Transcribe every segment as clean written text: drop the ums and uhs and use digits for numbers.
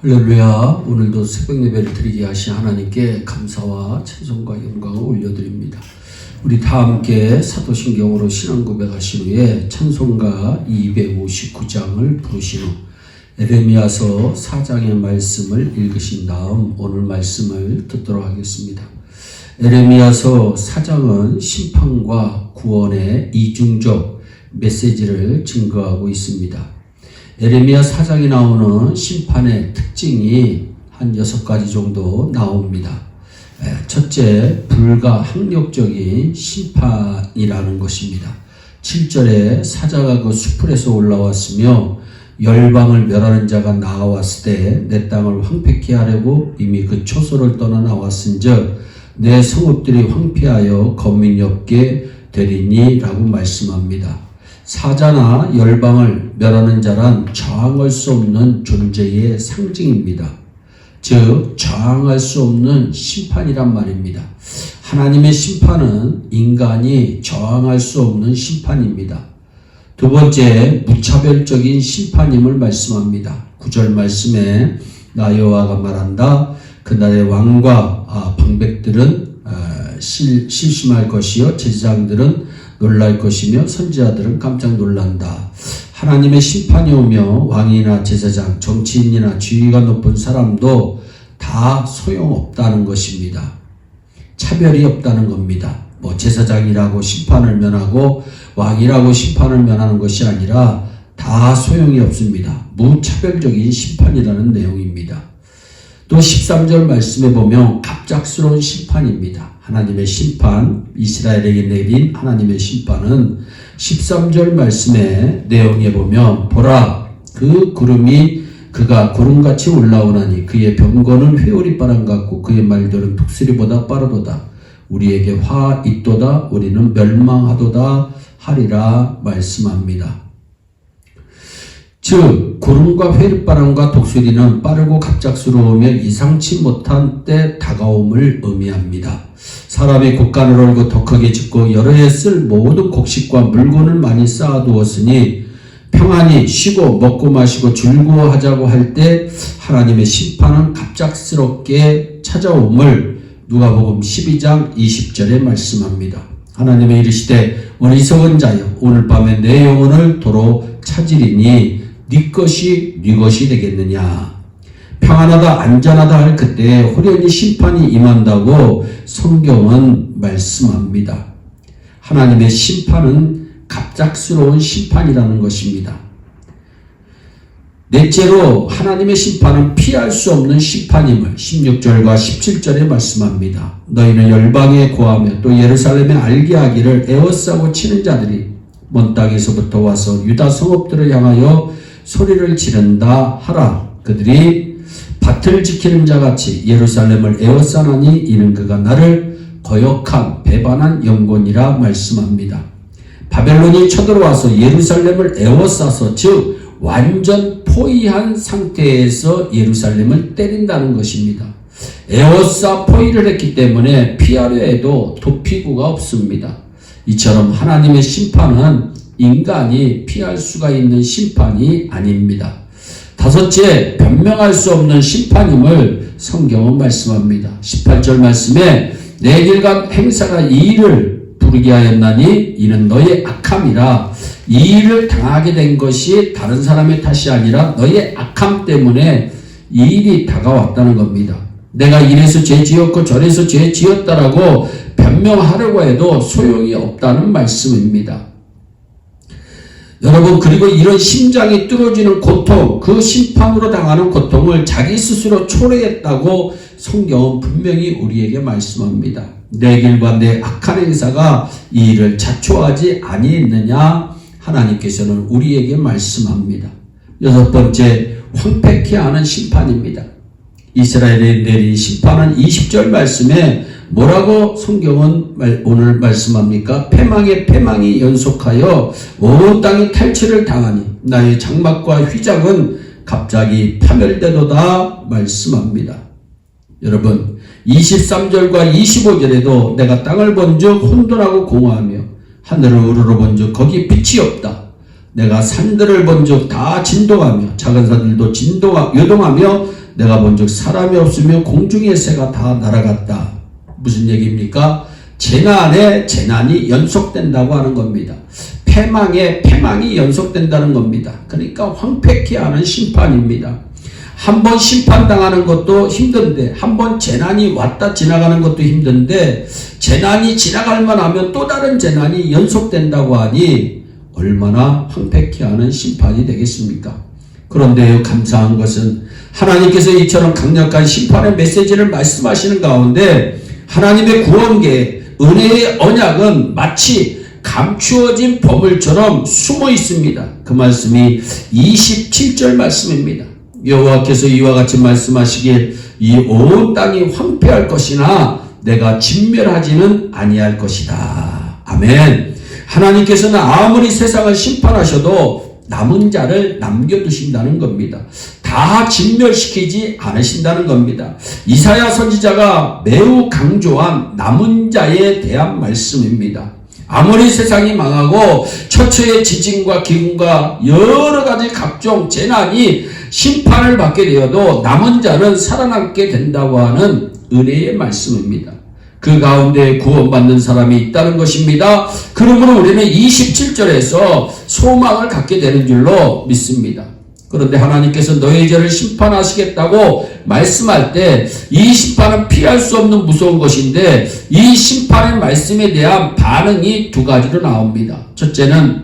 할렐루야. 오늘도 새벽 예배를 드리게 하신 하나님께 감사와 찬송과 영광을 올려드립니다. 우리 다 함께 사도신경으로 신앙 고백하신 후에 찬송가 259장을 부르신 후 에레미야서 4장의 말씀을 읽으신 다음 오늘 말씀을 듣도록 하겠습니다. 에레미야서 4장은 심판과 구원의 이중적 메시지를 증거하고 있습니다. 에레미야 4장에 나오는 심판의 특징이 한 6가지 정도 나옵니다. 첫째, 불가항력적인 심판이라는 것입니다. 7절에 사자가 그 수풀에서 올라왔으며 열방을 멸하는 자가 나왔을 때 내 땅을 황폐케 하려고 이미 그 초소를 떠나 나왔은즉 내 성읍들이 황폐하여 거민이 없게 되리니 라고 말씀합니다. 사자나 열방을 멸하는 자란 저항할 수 없는 존재의 상징입니다. 즉 저항할 수 없는 심판이란 말입니다. 하나님의 심판은 인간이 저항할 수 없는 심판입니다. 두 번째, 무차별적인 심판임을 말씀합니다. 9절 말씀에 나 여호와가 말한다. 그날의 왕과 방백들은 실심할 것이요 제사장들은 놀랄 것이며 선지자들은 깜짝 놀란다. 하나님의 심판이 오며 왕이나 제사장, 정치인이나 지위가 높은 사람도 다 소용없다는 것입니다. 차별이 없다는 겁니다. 제사장이라고 심판을 면하고 왕이라고 심판을 면하는 것이 아니라 다 소용이 없습니다. 무차별적인 심판이라는 내용입니다. 또 13절 말씀에 보면 갑작스러운 심판입니다. 하나님의 심판, 이스라엘에게 내린 하나님의 심판은 13절 말씀의 내용에 보면 보라 그 구름이 그가 구름같이 올라오나니 그의 병거는 회오리바람 같고 그의 말들은 독수리보다 빠르도다. 우리에게 화 있도다. 우리는 멸망하도다 하리라 말씀합니다. 즉 구름과 회오리바람과 독수리는 빠르고 갑작스러우며 예상치 못한 때 다가옴을 의미합니다. 사람이 곡간을 얼고 더 크게 짓고 여러 해 쓸 모든 곡식과 물건을 많이 쌓아두었으니 평안히 쉬고 먹고 마시고 즐거워하자고 할 때 하나님의 심판은 갑작스럽게 찾아옴을 누가복음 12장 20절에 말씀합니다. 하나님의 이르시되 어리석은 자여 오늘 밤에 내 영혼을 도로 찾으리니 네 것이 네 것이 되겠느냐. 평안하다 안전하다 할 그때에 호련히 심판이 임한다고 성경은 말씀합니다. 하나님의 심판은 갑작스러운 심판이라는 것입니다. 넷째로 하나님의 심판은 피할 수 없는 심판임을 16절과 17절에 말씀합니다. 너희는 열방에 고하며 또 예루살렘에 알게 하기를 에워싸고 치는 자들이 먼 땅에서부터 와서 유다 성읍들을 향하여 소리를 지른다 하라. 그들이 밭을 지키는 자같이 예루살렘을 에워싸나니 이는 그가 나를 거역한 배반한 영혼이라 말씀합니다. 바벨론이 쳐들어와서 예루살렘을 에워싸서 즉 완전 포위한 상태에서 예루살렘을 때린다는 것입니다. 에워싸 포위를 했기 때문에 피하려 해도 도피구가 없습니다. 이처럼 하나님의 심판은 인간이 피할 수가 있는 심판이 아닙니다. 다섯째, 변명할 수 없는 심판임을 성경은 말씀합니다. 18절 말씀에 내 길간 행사가 이 일을 부르게 하였나니 이는 너의 악함이라. 이 일을 당하게 된 것이 다른 사람의 탓이 아니라 너의 악함 때문에 이 일이 다가왔다는 겁니다. 내가 이래서 죄 지었고 저래서 죄 지었다라고 변명하려고 해도 소용이 없다는 말씀입니다. 여러분, 그리고 이런 심장이 뚫어지는 고통, 그 심판으로 당하는 고통을 자기 스스로 초래했다고 성경은 분명히 우리에게 말씀합니다. 내 길과 내 악한 행사가 이 일을 자초하지 아니했느냐 하나님께서는 우리에게 말씀합니다. 여섯 번째, 황폐케 하는 심판입니다. 이스라엘에 내린 심판은 20절 말씀에 뭐라고 성경은 오늘 말씀합니까? 패망이 연속하여 온 땅이 탈취를 당하니 나의 장막과 휘장은 갑자기 파멸되도다 말씀합니다. 여러분 23절과 25절에도 내가 땅을 본즉 혼돈하고 공허하며 하늘을 우러러 본즉 거기 빛이 없다. 내가 산들을 본즉 다 진동하며 작은 산들도 요동하며 내가 본즉 사람이 없으며 공중의 새가 다 날아갔다. 무슨 얘기입니까? 재난에 재난이 연속된다고 하는 겁니다. 패망에 패망이 연속된다는 겁니다. 그러니까 황폐케 하는 심판입니다. 한번 심판당하는 것도 힘든데, 한번 재난이 왔다 지나가는 것도 힘든데, 재난이 지나갈만 하면 또 다른 재난이 연속된다고 하니 얼마나 황폐케 하는 심판이 되겠습니까? 그런데 감사한 것은 하나님께서 이처럼 강력한 심판의 메시지를 말씀하시는 가운데 하나님의 구원계, 은혜의 언약은 마치 감추어진 보물처럼 숨어 있습니다. 그 말씀이 27절 말씀입니다. 여호와께서 이와 같이 말씀하시길 이 온 땅이 황폐할 것이나 내가 진멸하지는 아니할 것이다. 아멘. 하나님께서는 아무리 세상을 심판하셔도 남은 자를 남겨두신다는 겁니다. 다 진멸시키지 않으신다는 겁니다. 이사야 선지자가 매우 강조한 남은 자에 대한 말씀입니다. 아무리 세상이 망하고 처처의 지진과 기근과 여러 가지 각종 재난이 심판을 받게 되어도 남은 자는 살아남게 된다고 하는 은혜의 말씀입니다. 그 가운데 구원받는 사람이 있다는 것입니다. 그러므로 우리는 27절에서 소망을 갖게 되는 줄로 믿습니다. 그런데 하나님께서 너의 죄를 심판하시겠다고 말씀할 때 이 심판은 피할 수 없는 무서운 것인데 이 심판의 말씀에 대한 반응이 두 가지로 나옵니다. 첫째는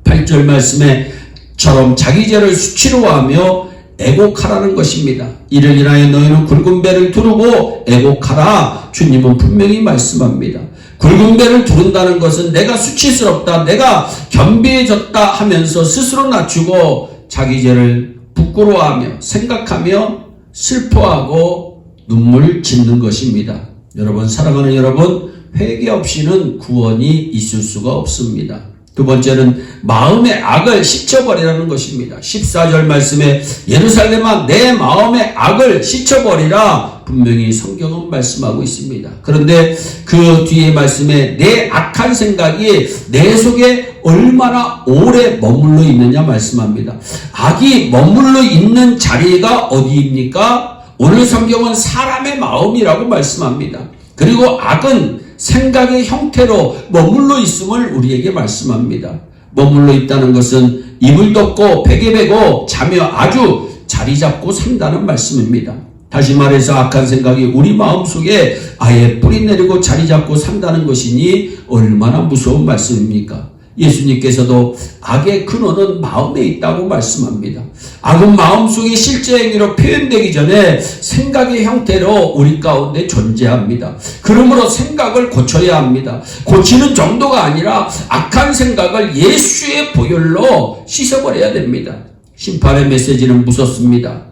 8절 말씀에처럼 자기 죄를 수치로 하며 애곡하라는 것입니다. 이를 인하여 너희는 굵은 배를 두르고 애곡하라. 주님은 분명히 말씀합니다. 굵은 배를 두른다는 것은 내가 수치스럽다, 내가 겸비해졌다 하면서 스스로 낮추고 자기 죄를 부끄러워하며 생각하며 슬퍼하고 눈물 짓는 것입니다. 여러분, 사랑하는 여러분, 회개 없이는 구원이 있을 수가 없습니다. 두 번째는 마음의 악을 씻어버리라는 것입니다. 14절 말씀에 예루살렘아 내 마음의 악을 씻어버리라 분명히 성경은 말씀하고 있습니다. 그런데 그 뒤에 말씀에 내 악한 생각이 내 속에 얼마나 오래 머물러 있느냐 말씀합니다. 악이 머물러 있는 자리가 어디입니까? 오늘 성경은 사람의 마음이라고 말씀합니다. 그리고 악은 생각의 형태로 머물러 있음을 우리에게 말씀합니다. 머물러 있다는 것은 이불 덮고 베개 베고 자며 아주 자리 잡고 산다는 말씀입니다. 다시 말해서 악한 생각이 우리 마음속에 아예 뿌리 내리고 자리 잡고 산다는 것이니 얼마나 무서운 말씀입니까? 예수님께서도 악의 근원은 마음에 있다고 말씀합니다. 악은 마음속의 실제 행위로 표현되기 전에 생각의 형태로 우리 가운데 존재합니다. 그러므로 생각을 고쳐야 합니다. 고치는 정도가 아니라 악한 생각을 예수의 보혈로 씻어버려야 됩니다. 심판의 메시지는 무섭습니다.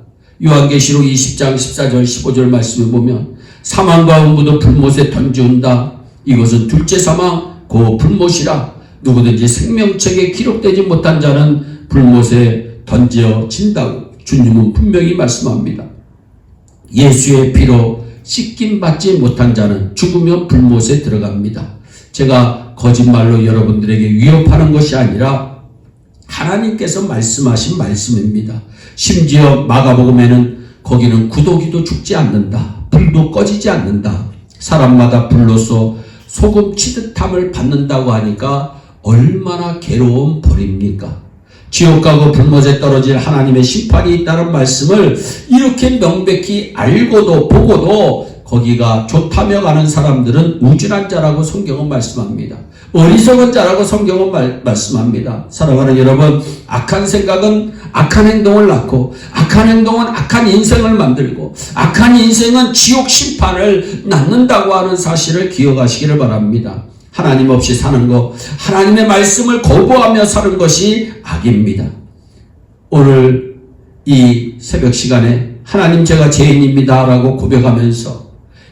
요한계시록 20장 14절 15절 말씀을 보면 사망과 음부도 불못에 던지운다. 이것은 둘째 사망 그 불못이라. 누구든지 생명책에 기록되지 못한 자는 불못에 던져진다고 주님은 분명히 말씀합니다. 예수의 피로 씻김 받지 못한 자는 죽으면 불못에 들어갑니다. 제가 거짓말로 여러분들에게 위협하는 것이 아니라 하나님께서 말씀하신 말씀입니다. 심지어 마가복음에는 거기는 구더기도 죽지 않는다. 불도 꺼지지 않는다. 사람마다 불로서 소금 치듯함을 받는다고 하니까 얼마나 괴로운 벌입니까? 지옥 가고 불못에 떨어질 하나님의 심판이 있다는 말씀을 이렇게 명백히 알고도 보고도 거기가 좋다며 가는 사람들은 우준한 자라고 성경은 말씀합니다. 어리석은 자라고 성경은 말씀합니다. 사랑하는 여러분, 악한 생각은 악한 행동을 낳고 악한 행동은 악한 인생을 만들고 악한 인생은 지옥 심판을 낳는다고 하는 사실을 기억하시기를 바랍니다. 하나님 없이 사는 것, 하나님의 말씀을 거부하며 사는 것이 악입니다. 오늘 이 새벽 시간에 하나님 제가 죄인입니다 라고 고백하면서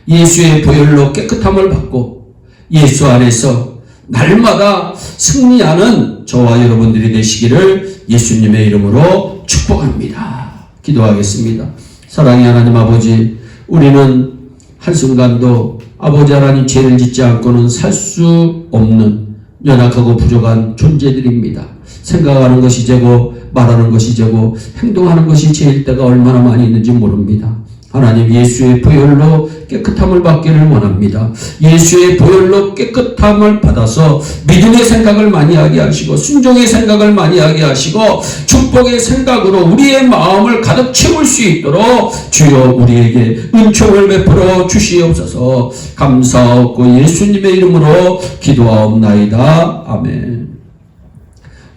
예수의 보혈로 깨끗함을 받고 예수 안에서 날마다 승리하는 저와 여러분들이 되시기를 예수님의 이름으로 축복합니다. 기도하겠습니다. 사랑의 하나님 아버지, 우리는 한순간도 아버지 하나님 죄를 짓지 않고는 살 수 없는 연약하고 부족한 존재들입니다. 생각하는 것이 죄고 말하는 것이 죄고 행동하는 것이 죄일 때가 얼마나 많이 있는지 모릅니다. 하나님 예수의 보혈로 깨끗함을 받기를 원합니다. 예수의 보혈로 깨끗함을 받아서 믿음의 생각을 많이 하게 하시고 순종의 생각을 많이 하게 하시고 축복의 생각으로 우리의 마음을 가득 채울 수 있도록 주여 우리에게 은총을 베풀어 주시옵소서. 감사하고 예수님의 이름으로 기도하옵나이다. 아멘.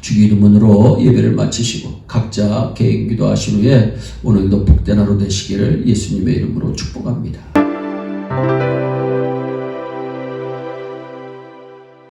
주기 이름으로 예배를 마치시고 각자 개인 기도하신 후에 오늘도 복된 하루 되시기를 예수님의 이름으로 축복합니다.